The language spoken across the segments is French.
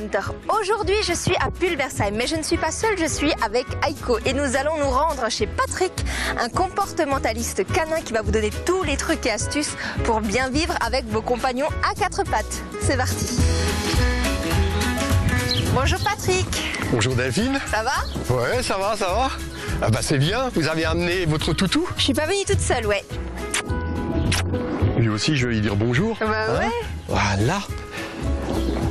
Hunter. Aujourd'hui, je suis à Pulversheim, mais je ne suis pas seule, je suis avec Aiko et nous allons nous rendre chez Patrick, un comportementaliste canin qui va vous donner tous les trucs et astuces pour bien vivre avec vos compagnons à quatre pattes. C'est parti. Bonjour Patrick. Bonjour Delphine. Ça va? Ouais, ça va, ça va. Ah bah c'est bien, vous avez amené votre toutou? Je suis pas venue toute seule, ouais. Lui aussi, je vais lui dire bonjour. Bah ouais. Voilà.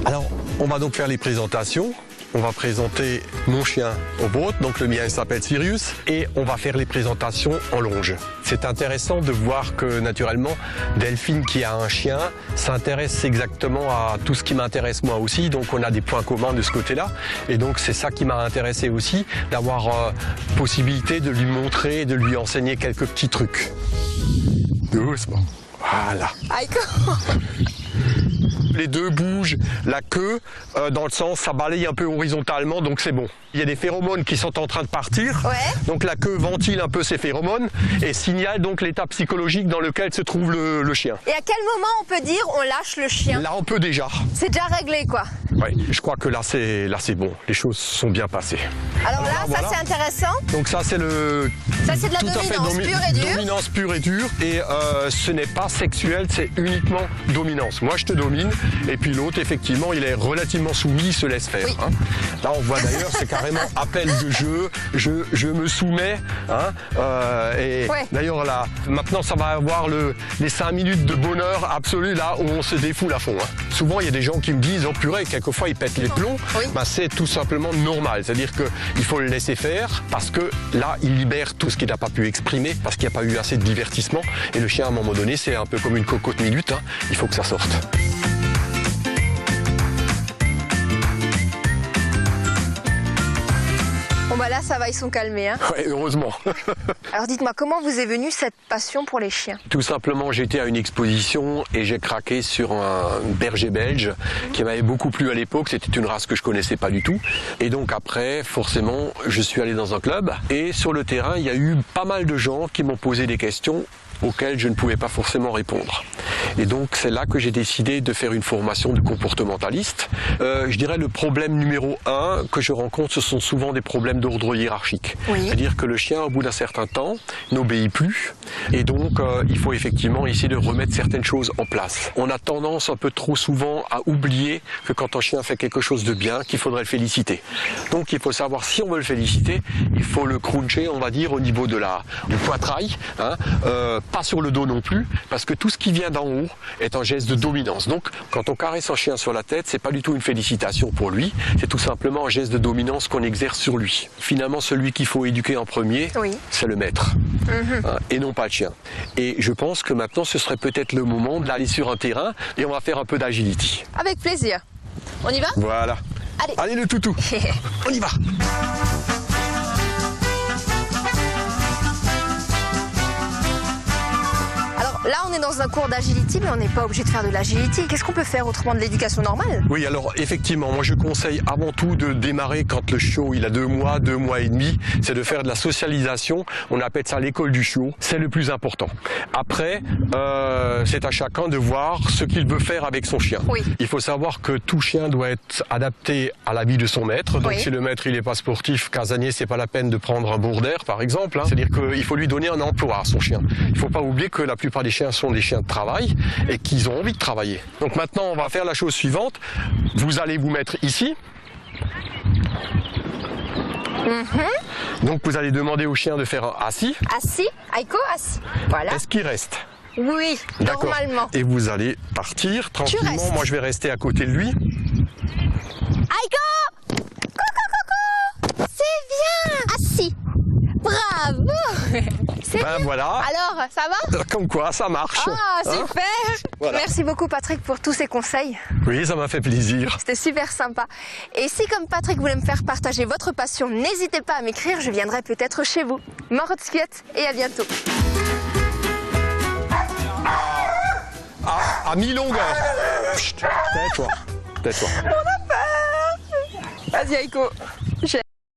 Alors, on va donc faire les présentations. On va présenter mon chien au bout, donc le mien il s'appelle Sirius, et on va faire les présentations en longe. C'est intéressant de voir que naturellement, Delphine qui a un chien s'intéresse exactement à tout ce qui m'intéresse moi aussi, donc on a des points communs de ce côté-là, et donc c'est ça qui m'a intéressé aussi, d'avoir possibilité de lui montrer, de lui enseigner quelques petits trucs. Doucement. Voilà. Aiko. Les deux bougent la queue dans le sens, ça balaye un peu horizontalement, donc c'est bon. Il y a des phéromones qui sont en train de partir, Ouais. donc la queue ventile un peu ces phéromones et signale donc l'état psychologique dans lequel se trouve le chien. Et à quel moment on peut dire on lâche le chien? Là on peut déjà. C'est déjà réglé quoi. Ouais, je crois que là c'est bon, les choses sont bien passées. Alors là, voilà. ça c'est intéressant. Donc ça c'est le... Ça c'est de la tout à fait dominance pure et dure. dominance pure et dure, et ce n'est pas sexuel, c'est uniquement dominance. Moi je te domine, et puis l'autre effectivement il est relativement soumis, il se laisse faire. Oui. Hein. Là on voit d'ailleurs c'est carrément appel de jeu, je me soumets. Hein, et Ouais. d'ailleurs là, maintenant ça va avoir les 5 minutes de bonheur absolu là où on se défoule à fond. Hein. Souvent il y a des gens qui me disent oh purée, quelquefois ils pètent les plombs. Oui. Ben, c'est tout simplement normal, c'est-à-dire qu'il faut le laisser faire parce que là il libère tout ce qu'il n'a pas pu exprimer parce qu'il n'y a pas eu assez de divertissement, et le chien à un moment donné c'est un peu comme une cocotte minute, hein, il faut que ça sorte. Bon bah là ça va, ils sont calmés. Hein. Ouais, heureusement. Alors dites-moi, comment vous est venue cette passion pour les chiens? Tout simplement, j'étais à une exposition et j'ai craqué sur un berger belge qui m'avait beaucoup plu à l'époque. C'était une race que je connaissais pas du tout. Et donc après, forcément, je suis allé dans un club. Et sur le terrain, il y a eu pas mal de gens qui m'ont posé des questions auxquelles je ne pouvais pas forcément répondre. Et donc c'est là que j'ai décidé de faire une formation de comportementaliste. Je dirais le problème numéro 1 que je rencontre, ce sont souvent des problèmes d'ordre hiérarchique. Oui. C'est-à-dire que le chien, au bout d'un certain temps, n'obéit plus. Et donc il faut effectivement essayer de remettre certaines choses en place. On a tendance un peu trop souvent à oublier que quand un chien fait quelque chose de bien, qu'il faudrait le féliciter. Donc il faut savoir, si on veut le féliciter, il faut le cruncher, on va dire, au niveau de du poitrail, hein, pas sur le dos non plus, parce que tout ce qui vient d'en haut est un geste de dominance. Donc, quand on caresse un chien sur la tête, c'est pas du tout une félicitation pour lui, c'est tout simplement un geste de dominance qu'on exerce sur lui. Finalement, celui qu'il faut éduquer en premier, Oui. c'est le maître, hein, et non pas le chien. Et je pense que maintenant, ce serait peut-être le moment d'aller sur un terrain et on va faire un peu d'agility. Avec plaisir. On y va? Voilà. Allez. Allez le toutou, on y va. Là, on est dans un cours d'agility, mais on n'est pas obligé de faire de l'agility. Qu'est-ce qu'on peut faire autrement de l'éducation normale? Oui, alors effectivement, moi je conseille avant tout de démarrer quand le chiot il a 2 mois, 2 mois et demi, c'est de faire de la socialisation. On appelle ça l'école du chiot, c'est le plus important. Après, c'est à chacun de voir ce qu'il veut faire avec son chien. Oui. Il faut savoir que tout chien doit être adapté à la vie de son maître. Donc Oui. si le maître il n'est pas sportif, casanier, c'est pas la peine de prendre un bourre-d'air par exemple. Hein. C'est-à-dire qu'il faut lui donner un emploi à son chien. Il ne faut pas oublier que la plupart des chiens sont des chiens de travail et qu'ils ont envie de travailler. Donc maintenant, on va faire la chose suivante. Vous allez vous mettre ici. Donc vous allez demander au chien de faire un assis. Assis, Aiko, assis. Voilà. Est-ce qu'il reste? Oui, D'accord. normalement. Et vous allez partir tranquillement. restes. Moi, je vais rester à côté de lui. Aiko! Coucou! C'est bien! Assis. Bravo! C'est Ben bien. voilà. Alors, ça va? Comme quoi, ça marche. Ah, Hein? super! Voilà. Merci beaucoup Patrick pour tous ces conseils. Oui, ça m'a fait plaisir. C'était super sympa. Et si comme Patrick voulait me faire partager votre passion, n'hésitez pas à m'écrire, je viendrai peut-être chez vous. Morotskiet et à bientôt. À mi-longueur. Chut, tais-toi. Tais-toi. Vas-y Aiko.